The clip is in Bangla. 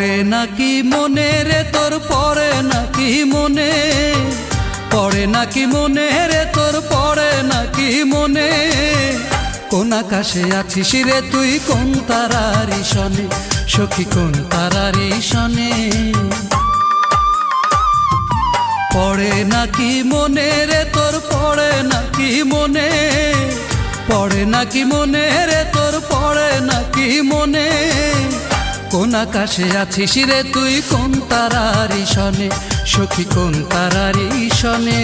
পড়ে নাকি মনে রে তোর, পড়ে নাকি মনে, পড়ে নাকি মনে রে তোর, পড়ে নাকি মনে। কোন আকাশে আছিস রে তুই, কোন তারারি সনে, সখী কোন তারারি সনে। পড়ে নাকি মনে রে তোর, পড়ে নাকি মনে, পড়ে নাকি মনে রে তোর, পড়ে নাকি মনে। কোন আকাশে আছিস রে তুই, কোন তারারি সনে, সখী কোন তারারি সনে।